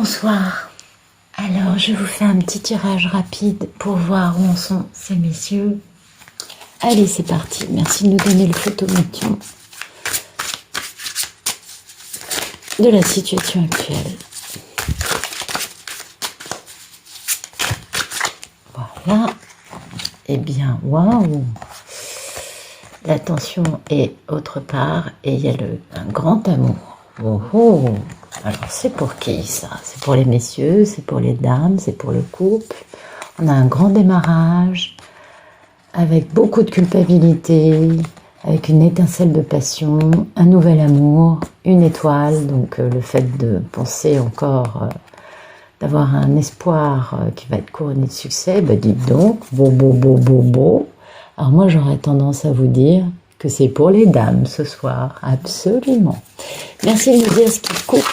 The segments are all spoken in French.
Bonsoir. Alors, je vous fais un petit tirage rapide pour voir où en sont ces messieurs. Allez, c'est parti. Merci de nous donner le photométron de la situation actuelle. Voilà. Eh bien, waouh! La tension est autre part et il y a un grand amour. Oh, oh. Alors, c'est pour qui ça? C'est pour les messieurs, c'est pour les dames, c'est pour le couple. On a un grand démarrage avec beaucoup de culpabilité, avec une étincelle de passion, un nouvel amour, une étoile. Donc, le fait de penser encore d'avoir un espoir qui va être couronné de succès, bah dites donc, beau. Alors moi, j'aurais tendance à vous dire que c'est pour les dames ce soir, absolument. Merci de me dire ce qui coupe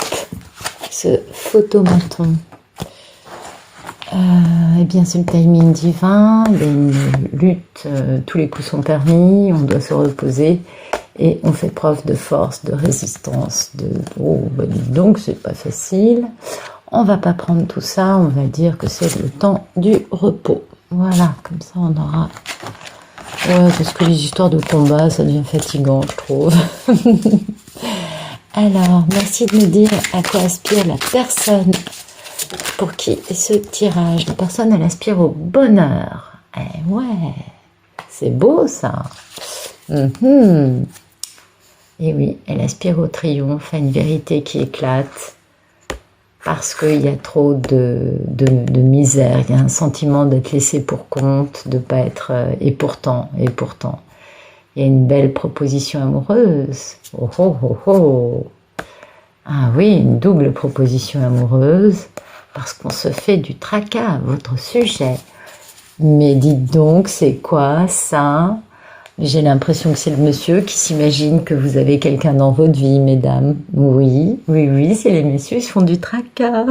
ce photomaton. Eh bien, c'est le timing divin, il y a une lutte, tous les coups sont permis, on doit se reposer et on fait preuve de force, de résistance, oh, bah dites donc, c'est pas facile. On va pas prendre tout ça, on va dire que c'est le temps du repos. Voilà, comme ça on aura... Ouais, parce que les histoires de combat, ça devient fatigant, je trouve. Alors, merci de me dire à quoi aspire la personne pour qui est ce tirage. La personne, elle aspire au bonheur. Eh ouais, c'est beau ça. Et oui, elle aspire au triomphe, à une vérité qui éclate. Parce qu'il y a trop de misère, il y a un sentiment d'être laissé pour compte, de ne pas être... Et pourtant, il y a une belle proposition amoureuse. Oh, oh, oh, oh. Ah oui, une double proposition amoureuse, parce qu'on se fait du tracas, votre sujet. Mais dites donc, c'est quoi ça? J'ai l'impression que c'est le monsieur qui s'imagine que vous avez quelqu'un dans votre vie, mesdames. Oui, c'est les messieurs, ils se font du tracas.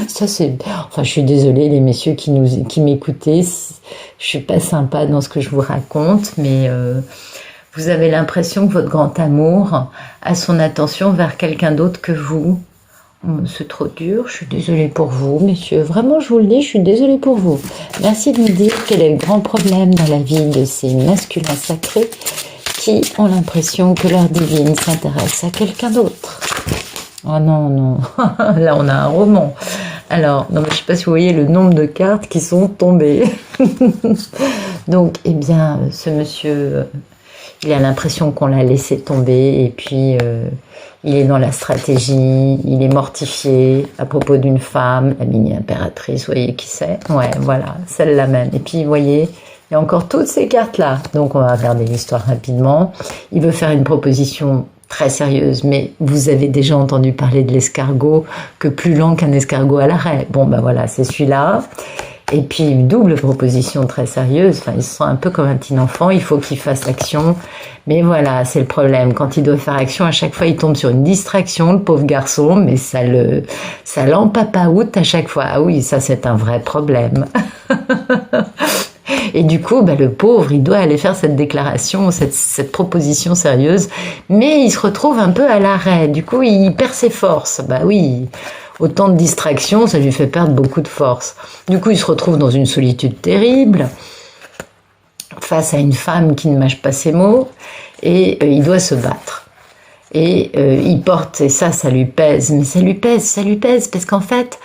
Ça c'est... Enfin, je suis désolée, les messieurs qui m'écoutez, je suis pas sympa dans ce que je vous raconte, mais vous avez l'impression que votre grand amour a son attention vers quelqu'un d'autre que vous. C'est trop dur, je suis désolée pour vous, messieurs. Vraiment, je vous le dis, je suis désolée pour vous. Merci de me dire quel est le grand problème dans la vie de ces masculins sacrés qui ont l'impression que leur divine s'intéresse à quelqu'un d'autre. Oh non, là on a un roman. Alors, non, mais je ne sais pas si vous voyez le nombre de cartes qui sont tombées. Donc, eh bien, ce monsieur, il a l'impression qu'on l'a laissé tomber et puis... il est dans la stratégie, il est mortifié à propos d'une femme, la mini-impératrice, vous voyez qui c'est? Ouais, voilà, celle-là même. Et puis, vous voyez, il y a encore toutes ces cartes-là. Donc, on va regarder l'histoire rapidement. Il veut faire une proposition très sérieuse, mais vous avez déjà entendu parler de l'escargot, que plus lent qu'un escargot à l'arrêt. Bon, ben voilà, c'est celui-là. Et puis, une double proposition très sérieuse. Enfin, ils sont un peu comme un petit enfant. Il faut qu'il fasse action. Mais voilà, c'est le problème. Quand il doit faire action, à chaque fois, il tombe sur une distraction, le pauvre garçon. Mais ça l'empapaoute à chaque fois. Ah oui, ça, c'est un vrai problème. Et du coup, bah, le pauvre, il doit aller faire cette déclaration, cette proposition sérieuse. Mais il se retrouve un peu à l'arrêt. Du coup, il perd ses forces. Bah oui. Autant de distractions, ça lui fait perdre beaucoup de force. Du coup, il se retrouve dans une solitude terrible, face à une femme qui ne mâche pas ses mots, et il doit se battre. Et il porte, et ça lui pèse, mais ça lui pèse, parce qu'en fait,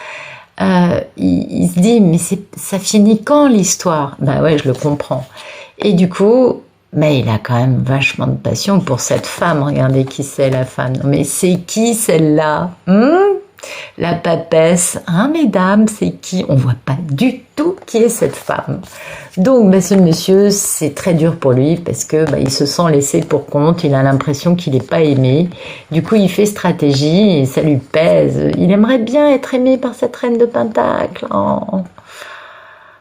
il se dit, mais ça finit quand l'histoire? Ben ouais, je le comprends. Et du coup, mais il a quand même vachement de passion pour cette femme. Regardez qui c'est la femme. Non, mais c'est qui celle-là? La papesse, hein, mesdames, c'est qui? On voit pas du tout qui est cette femme. Donc, bah, ce monsieur, c'est très dur pour lui parce que bah, il se sent laissé pour compte. Il a l'impression qu'il n'est pas aimé. Du coup, il fait stratégie et ça lui pèse. Il aimerait bien être aimé par cette reine de Pentacle. Oh.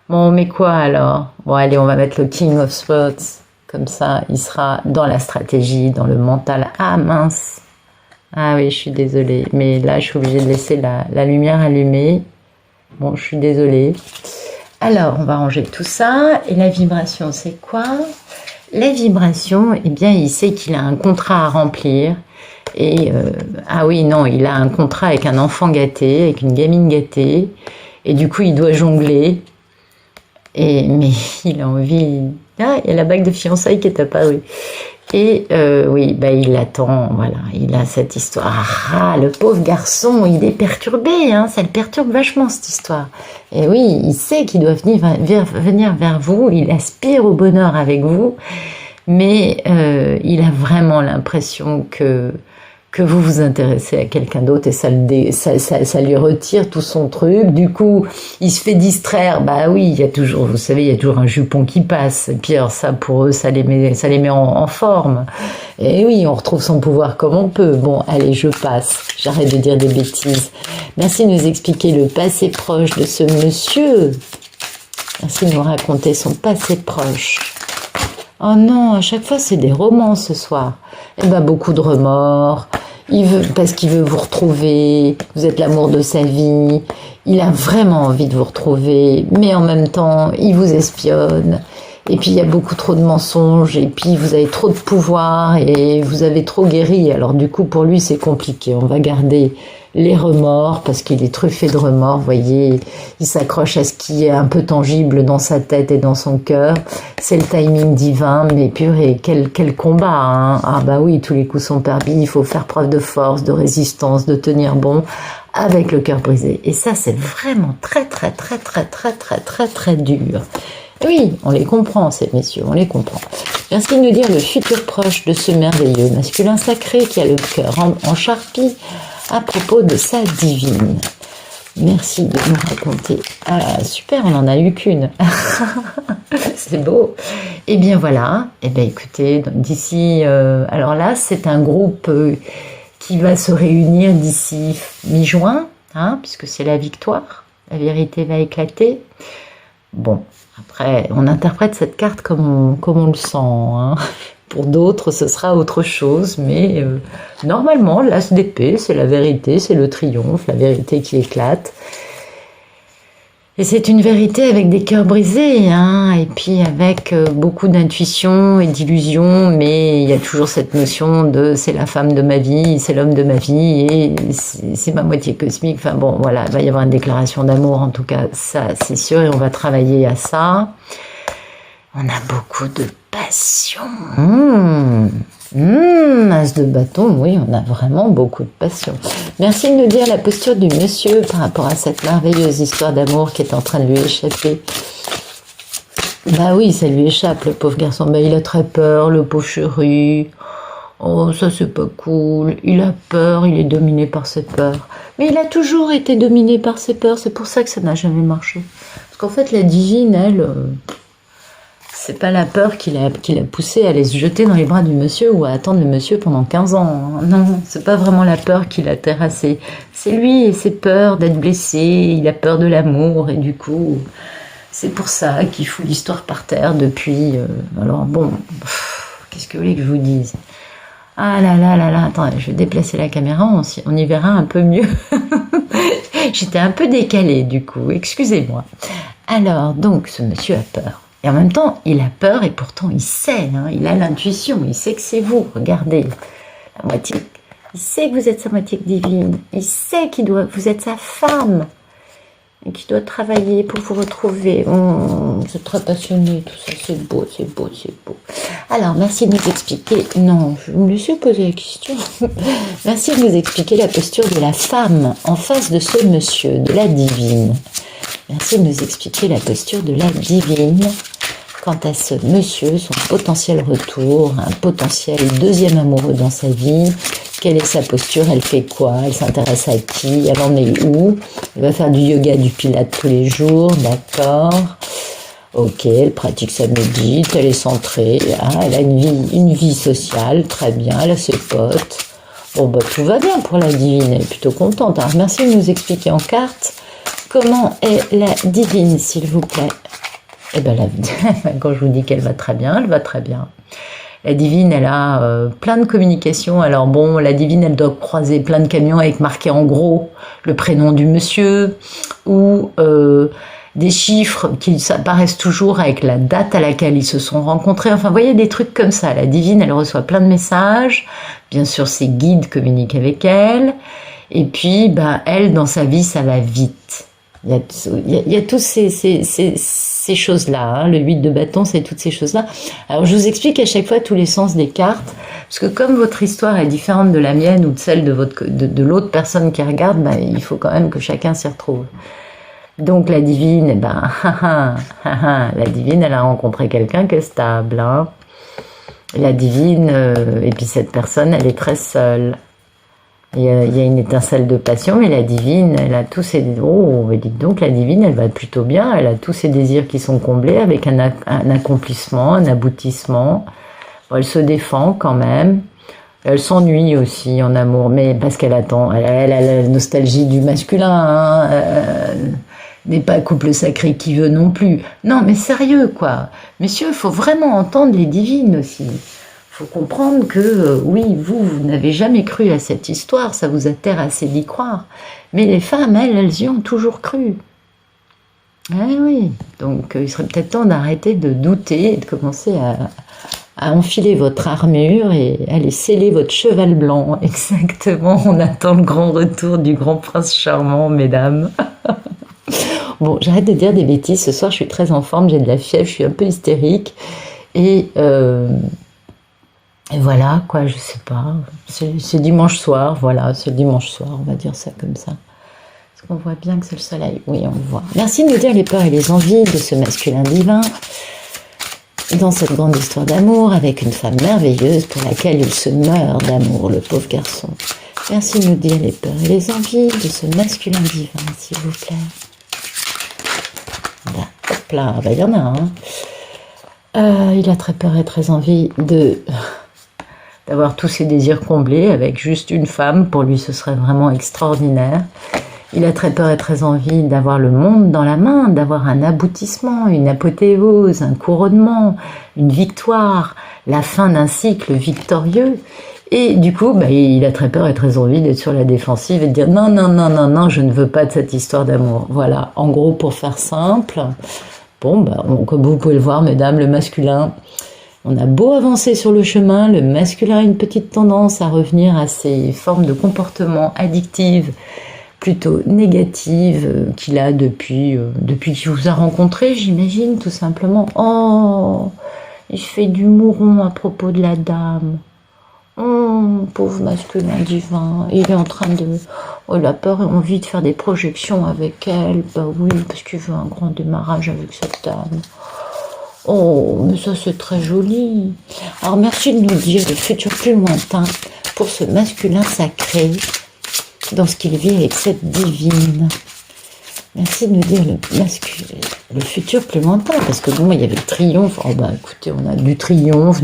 Bon, mais quoi alors? Bon, allez, on va mettre le King of Swords. Comme ça, il sera dans la stratégie, dans le mental. Ah mince! Ah oui, je suis désolée, mais là, je suis obligée de laisser la lumière allumée. Bon, je suis désolée. Alors, on va ranger tout ça. Et la vibration, c'est quoi? La vibration, eh bien, il sait qu'il a un contrat à remplir Et ah oui, non, il a un contrat avec un enfant gâté, avec une gamine gâtée, et du coup il doit jongler. Mais il a envie. Ah, il y a la bague de fiançailles qui est apparue. Et oui, bah il attend, voilà, il a cette histoire. Ah, le pauvre garçon, il est perturbé, hein, ça le perturbe vachement cette histoire. Et oui, il sait qu'il doit venir vers vous, il aspire au bonheur avec vous, mais il a vraiment l'impression que vous vous intéressez à quelqu'un d'autre et ça lui retire tout son truc. Du coup, il se fait distraire. Bah oui, il y a toujours, vous savez, il y a toujours un jupon qui passe. Et puis alors ça, pour eux, ça les met en forme. Et oui, on retrouve son pouvoir comme on peut. Bon, allez, je passe. J'arrête de dire des bêtises. Merci de nous expliquer le passé proche de ce monsieur. Merci de nous raconter son passé proche. Oh non, à chaque fois, c'est des romans ce soir. Eh ben, beaucoup de remords. Parce qu'il veut vous retrouver. Vous êtes l'amour de sa vie. Il a vraiment envie de vous retrouver. Mais en même temps, il vous espionne. Et puis, il y a beaucoup trop de mensonges. Et puis, vous avez trop de pouvoir. Et vous avez trop guéri. Alors, du coup, pour lui, c'est compliqué. On va garder les remords, parce qu'il est truffé de remords, vous voyez, il s'accroche à ce qui est un peu tangible dans sa tête et dans son cœur. C'est le timing divin, mais purée, quel combat, hein. Ah bah oui, tous les coups sont permis, il faut faire preuve de force, de résistance, de tenir bon, avec le cœur brisé. Et ça, c'est vraiment très dur. Oui, on les comprend, ces messieurs, on les comprend. Merci de nous dire le futur proche de ce merveilleux masculin sacré qui a le cœur en charpie, à propos de sa divine. Merci de nous raconter. Ah, super, on n'en a eu qu'une. C'est beau. Et bien voilà. Et bien écoutez, d'ici... alors là, c'est un groupe qui va se réunir d'ici mi-juin, hein, puisque c'est la victoire. La vérité va éclater. Bon, après, on interprète cette carte comme on le sent, hein. Pour d'autres, ce sera autre chose, mais normalement, l'as d'épée, c'est la vérité, c'est le triomphe, la vérité qui éclate. Et c'est une vérité avec des cœurs brisés, hein, et puis avec beaucoup d'intuition et d'illusion, mais il y a toujours cette notion de c'est la femme de ma vie, c'est l'homme de ma vie, et c'est ma moitié cosmique. Enfin bon, voilà, il va y avoir une déclaration d'amour, en tout cas, ça c'est sûr, et on va travailler à ça. On a beaucoup de passion. As de bâton, oui, on a vraiment beaucoup de passion. Merci de nous dire la posture du monsieur par rapport à cette merveilleuse histoire d'amour qui est en train de lui échapper. Bah oui, ça lui échappe, le pauvre garçon. Bah, il a très peur, le pauvre chéri. Oh, ça c'est pas cool. Il a peur, il est dominé par ses peurs. Mais il a toujours été dominé par ses peurs, c'est pour ça que ça n'a jamais marché. Parce qu'en fait, la divine, elle... c'est pas la peur qui l'a poussé à aller se jeter dans les bras du monsieur ou à attendre le monsieur pendant 15 ans. Non, c'est pas vraiment la peur qui l'a terrassé. C'est lui et ses peurs d'être blessé, il a peur de l'amour et du coup, c'est pour ça qu'il fout l'histoire par terre depuis... alors bon, qu'est-ce que vous voulez que je vous dise? Ah là là là là, attends, je vais déplacer la caméra, on y verra un peu mieux. J'étais un peu décalée du coup, excusez-moi. Alors, donc, ce monsieur a peur. Et en même temps, il a peur et pourtant il sait, hein, il a l'intuition, il sait que c'est vous. Regardez, la moitié. Il sait que vous êtes sa moitié divine. Il sait vous êtes sa femme et qu'il doit travailler pour vous retrouver. C'est très passionné, tout ça, c'est beau, c'est beau, c'est beau. Alors, merci de nous expliquer. Non, je me suis posé la question. Merci de nous expliquer la posture de la femme en face de ce monsieur, de la divine. Merci de nous expliquer la posture de la divine quant à ce monsieur, son potentiel retour, un potentiel deuxième amoureux dans sa vie. Quelle est sa posture? Elle fait quoi? Elle s'intéresse à qui? Elle en est où? Elle va faire du yoga, du pilate tous les jours, d'accord. Ok, elle pratique sa médite, elle est centrée, elle a une vie sociale, très bien, elle a ses potes. Bon, bah tout va bien pour la divine, elle est plutôt contente. Alors, merci de nous expliquer en carte comment est la divine, s'il vous plaît. Eh bien, quand je vous dis qu'elle va très bien, elle va très bien. La divine, elle a plein de communications. Alors bon, la divine, elle doit croiser plein de camions avec marqué en gros le prénom du monsieur. Ou des chiffres qui apparaissent toujours avec la date à laquelle ils se sont rencontrés. Enfin, vous voyez, des trucs comme ça. La divine, elle reçoit plein de messages. Bien sûr, ses guides communiquent avec elle. Et puis, ben, elle, dans sa vie, ça va vite. Il y a tous ces choses-là. Hein. Le 8 de bâton, c'est toutes ces choses-là. Alors, je vous explique à chaque fois tous les sens des cartes. Parce que comme votre histoire est différente de la mienne ou de celle de l'autre personne qui regarde, ben, il faut quand même que chacun s'y retrouve. Donc la divine, eh ben, la divine, elle a rencontré quelqu'un qui est stable. Hein. La divine, et puis cette personne, elle est très seule. Il y a une étincelle de passion, mais la divine, elle a tous ses... Oh, dites donc, la divine, elle va plutôt bien. Elle a tous ses désirs qui sont comblés avec un accomplissement, un aboutissement. Bon, elle se défend quand même. Elle s'ennuie aussi en amour, mais parce qu'elle attend. Elle a la nostalgie du masculin. Hein. N'est pas couple sacré qui veut non plus. Non, mais sérieux, quoi. Messieurs, il faut vraiment entendre les divines aussi. Il faut comprendre que, oui, vous n'avez jamais cru à cette histoire, ça vous a terrassé d'y croire. Mais les femmes, elles y ont toujours cru. Eh oui, donc il serait peut-être temps d'arrêter de douter et de commencer à enfiler votre armure et aller sceller votre cheval blanc. Exactement, on attend le grand retour du grand prince charmant, mesdames. Bon, j'arrête de dire des bêtises, ce soir je suis très en forme, j'ai de la fièvre, je suis un peu hystérique, et voilà, quoi, je sais pas, c'est dimanche soir, voilà, c'est dimanche soir, on va dire ça comme ça. Est-ce qu'on voit bien que c'est le soleil? Oui, on le voit. Merci de nous dire les peurs et les envies de ce masculin divin, dans cette grande histoire d'amour, avec une femme merveilleuse pour laquelle il se meurt d'amour, le pauvre garçon. Merci de nous dire les peurs et les envies de ce masculin divin, s'il vous plaît. Là, hop là, ben, il y en a un. Il a très peur et très envie d'avoir tous ses désirs comblés avec juste une femme. Pour lui, ce serait vraiment extraordinaire. Il a très peur et très envie d'avoir le monde dans la main, d'avoir un aboutissement, une apothéose, un couronnement, une victoire, la fin d'un cycle victorieux. Et du coup, bah, il a très peur et très envie d'être sur la défensive et de dire non, non, non, non, non, je ne veux pas de cette histoire d'amour. Voilà, en gros, pour faire simple, bon, bah, comme vous pouvez le voir, mesdames, le masculin, on a beau avancer sur le chemin, le masculin a une petite tendance à revenir à ses formes de comportement addictives, plutôt négatives, qu'il a depuis qu'il vous a rencontré, j'imagine, tout simplement. Oh, il fait du mouron à propos de la dame. Oh, pauvre masculin divin, il est en train de... Oh, il a peur et envie de faire des projections avec elle. Bah oui, parce qu'il veut un grand démarrage avec cette dame. Oh, mais ça c'est très joli. Alors merci de nous dire le futur plus lointain pour ce masculin sacré dans ce qu'il vit avec cette divine. Merci de nous dire le futur plus lointain, parce que bon, il y avait le triomphe. Oh bah écoutez, on a du triomphe,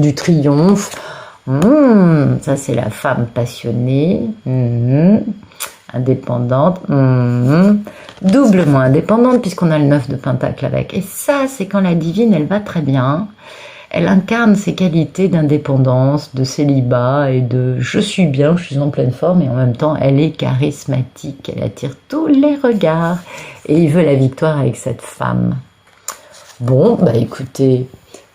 ça c'est la femme passionnée, indépendante, doublement indépendante puisqu'on a le 9 de pentacle avec. Et ça c'est quand la divine elle va très bien, elle incarne ses qualités d'indépendance, de célibat et de je suis bien, je suis en pleine forme, et en même temps elle est charismatique, elle attire tous les regards et il veut la victoire avec cette femme. Bon, bah écoutez,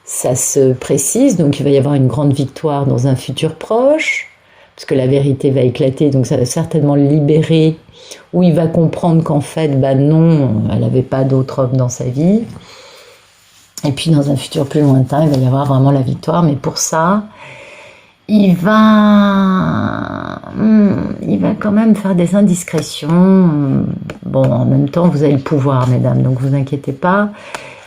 ça se précise, donc il va y avoir une grande victoire dans un futur proche, parce que la vérité va éclater, donc ça va certainement le libérer, où il va comprendre qu'en fait, bah non, elle n'avait pas d'autre homme dans sa vie. Et puis dans un futur plus lointain, il va y avoir vraiment la victoire, mais pour ça, il va quand même faire des indiscrétions. Bon, en même temps, vous avez le pouvoir, mesdames, donc vous inquiétez pas.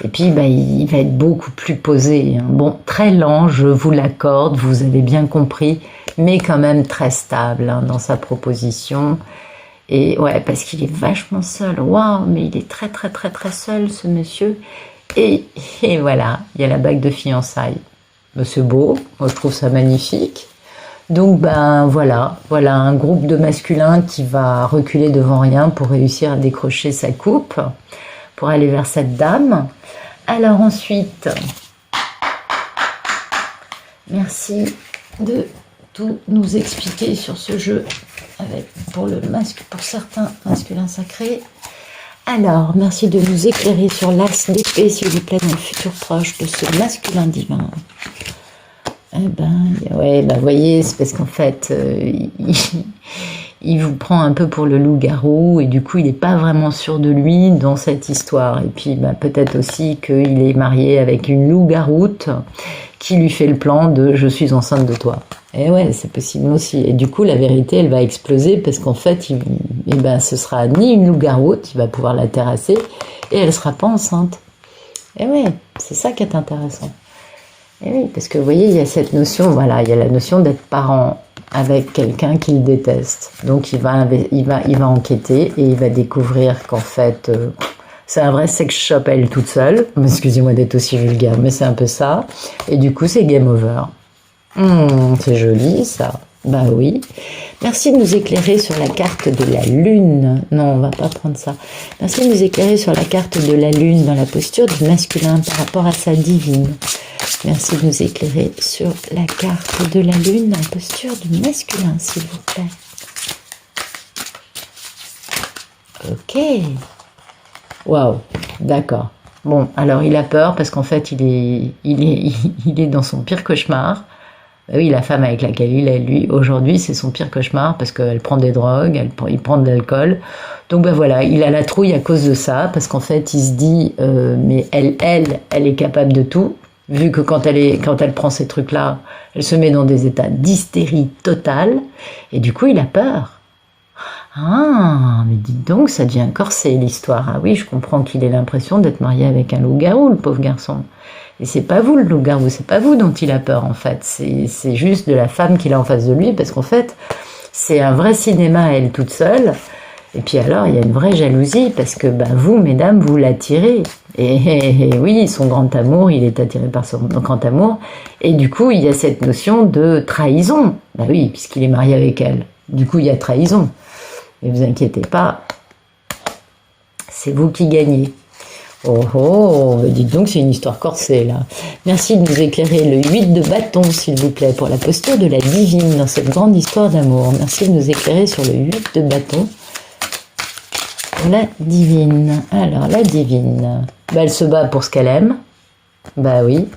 Et puis, bah, il va être beaucoup plus posé. Bon, très lent, je vous l'accorde, vous avez bien compris, mais quand même très stable dans sa proposition. Et ouais, parce qu'il est vachement seul. Waouh, mais il est très, très, très, très seul, ce monsieur. Et voilà, il y a la bague de fiançailles. C'est beau, moi je trouve ça magnifique. Donc ben voilà un groupe de masculins qui va reculer devant rien pour réussir à décrocher sa coupe, pour aller vers cette dame. Alors ensuite, merci de tout nous expliquer sur ce jeu pour certains masculins sacrés. Alors, merci de nous éclairer sur l'axe d'épée, s'il vous plaît, dans le futur proche de ce masculin divin. Eh ben, ouais, bah, vous voyez, c'est parce qu'en fait, il vous prend un peu pour le loup-garou et du coup, il n'est pas vraiment sûr de lui dans cette histoire. Et puis, bah, peut-être aussi qu'il est marié avec une loup-garoute qui lui fait le plan de « je suis enceinte de toi ». Et ouais, c'est possible aussi. Et du coup, la vérité, elle va exploser parce qu'en fait, eh ben, ce sera ni une loup-garoute, il va pouvoir la terrasser et elle ne sera pas enceinte. Et ouais, c'est ça qui est intéressant. Et oui, parce que vous voyez, il y a cette notion, voilà, il y a la notion d'être parent avec quelqu'un qu'il déteste. Donc il va enquêter et il va découvrir qu'en fait, c'est un vrai sex shop à elle toute seule. Excusez-moi d'être aussi vulgaire, mais c'est un peu ça. Et du coup, c'est game over. C'est joli ça. Bah oui. Merci de nous éclairer sur la carte de la lune. Non, on va pas prendre ça. Merci de nous éclairer sur la carte de la lune dans la posture du masculin par rapport à sa divine. Merci de nous éclairer sur la carte de la lune dans la posture du masculin, s'il vous plaît. Ok. Waouh, d'accord. Bon, alors il a peur parce qu'en fait, il est dans son pire cauchemar. Oui, la femme avec laquelle il est, lui, aujourd'hui, c'est son pire cauchemar parce qu'elle prend des drogues, il prend de l'alcool. Donc ben voilà, il a la trouille à cause de ça parce qu'en fait, il se dit, mais elle est capable de tout. Vu que quand elle prend ces trucs-là, elle se met dans des états d'hystérie totale. Et du coup, il a peur. Ah, mais dites donc, ça devient corsé l'histoire. Ah oui, je comprends qu'il ait l'impression d'être marié avec un loup-garou, le pauvre garçon. Et c'est pas vous le loup-garou, c'est pas vous dont il a peur en fait. C'est juste de la femme qu'il a en face de lui, parce qu'en fait, c'est un vrai cinéma à elle toute seule. Et puis alors, il y a une vraie jalousie, parce que bah, vous, mesdames, vous l'attirez. Et oui, son grand amour, il est attiré par son grand amour. Et du coup, il y a cette notion de trahison. Bah oui, puisqu'il est marié avec elle. Du coup, il y a trahison. Mais vous inquiétez pas, c'est vous qui gagnez. Oh oh, dites donc, c'est une histoire corsée là. Merci de nous éclairer le 8 de bâton, s'il vous plaît, pour la posture de la divine dans cette grande histoire d'amour. Merci de nous éclairer sur le 8 de bâton. La divine. Alors, la divine, bah, elle se bat pour ce qu'elle aime. Bah oui.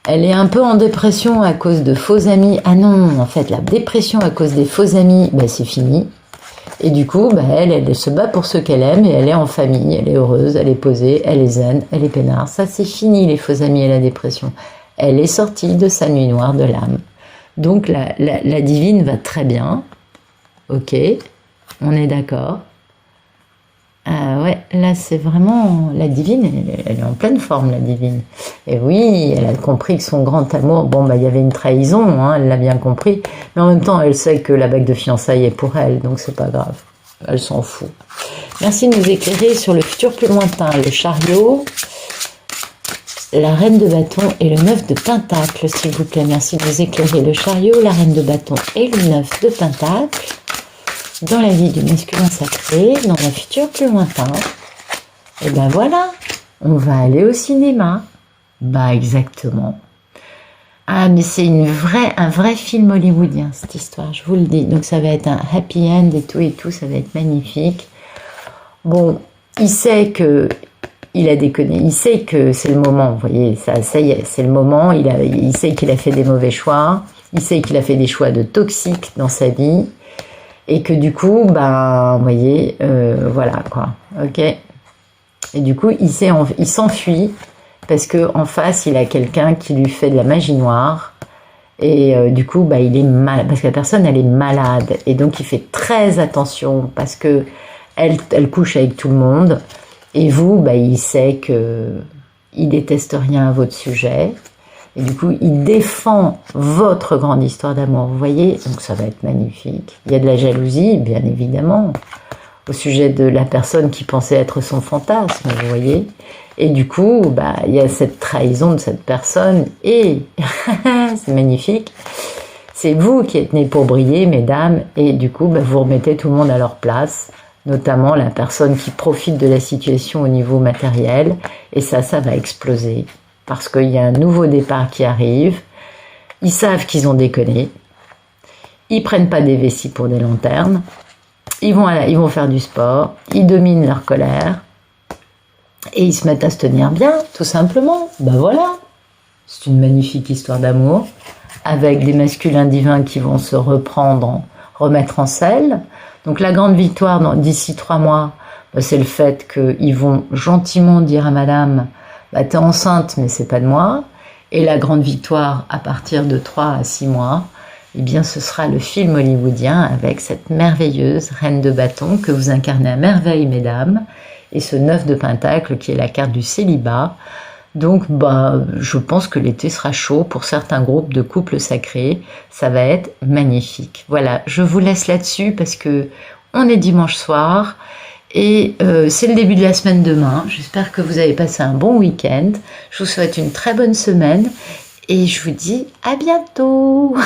Elle est un peu en dépression à cause de faux amis. Ah non, en fait, la dépression à cause des faux amis, bah, c'est fini. Et du coup, bah, elle se bat pour ce qu'elle aime et elle est en famille, elle est heureuse, elle est posée, elle est zen, elle est peinard. Ça, c'est fini, les faux amis et la dépression. Elle est sortie de sa nuit noire de l'âme. Donc, la divine va très bien. Ok, on est d'accord. Ah ouais, là, c'est vraiment... La divine, elle est en pleine forme, la divine. Et oui, elle a compris que son grand amour... Bon, bah, il y avait une trahison, hein, elle l'a bien compris. Mais en même temps, elle sait que la bague de fiançailles est pour elle, donc c'est pas grave. Elle s'en fout. Merci de nous éclairer sur le futur plus lointain. Le chariot, la reine de bâton et le 9 de pentacle, s'il vous plaît. Merci de nous éclairer le chariot, la reine de bâton et le 9 de pentacle. Dans la vie du masculin sacré, dans un futur plus lointain. Et ben voilà, on va aller au cinéma. Bah exactement. Ah mais c'est un vrai film hollywoodien cette histoire, je vous le dis. Donc ça va être un happy end et tout, ça va être magnifique. Bon, il sait que il a déconné, il sait que c'est le moment, vous voyez, ça y est, c'est le moment, il sait qu'il a fait des mauvais choix, il sait qu'il a fait des choix de toxiques dans sa vie. Et que du coup, ben, vous voyez, voilà quoi, ok. Et du coup, il s'enfuit parce que en face, il a quelqu'un qui lui fait de la magie noire. Et du coup, bah, il est mal, parce que la personne, elle est malade. Et donc, il fait très attention parce que elle couche avec tout le monde. Et vous, bah, il sait que il déteste rien à votre sujet. Et du coup, il défend votre grande histoire d'amour, vous voyez. Donc ça va être magnifique. Il y a de la jalousie, bien évidemment, au sujet de la personne qui pensait être son fantasme, vous voyez. Et du coup, bah, il y a cette trahison de cette personne. Et, c'est magnifique, c'est vous qui êtes nés pour briller, mesdames. Et du coup, bah, vous remettez tout le monde à leur place, notamment la personne qui profite de la situation au niveau matériel. Et ça va exploser. Parce qu'il y a un nouveau départ qui arrive, ils savent qu'ils ont déconné, ils prennent pas des vessies pour des lanternes, ils vont faire du sport, ils dominent leur colère, et ils se mettent à se tenir bien, tout simplement. Ben voilà, c'est une magnifique histoire d'amour, avec des masculins divins qui vont se remettre en selle. Donc la grande victoire d'ici 3 mois, ben, c'est le fait qu'ils vont gentiment dire à madame, bah, t'es enceinte mais c'est pas de moi. Et la grande victoire à partir de 3 à 6 mois, eh bien ce sera le film hollywoodien avec cette merveilleuse reine de bâton que vous incarnez à merveille, mesdames, et ce 9 de pentacle qui est la carte du célibat. Donc bah, je pense que l'été sera chaud pour certains groupes de couples sacrés, ça va être magnifique. Voilà, je vous laisse là-dessus parce que on est dimanche soir et c'est le début de la semaine demain. J'espère que vous avez passé un bon week-end, je vous souhaite une très bonne semaine et je vous dis à bientôt.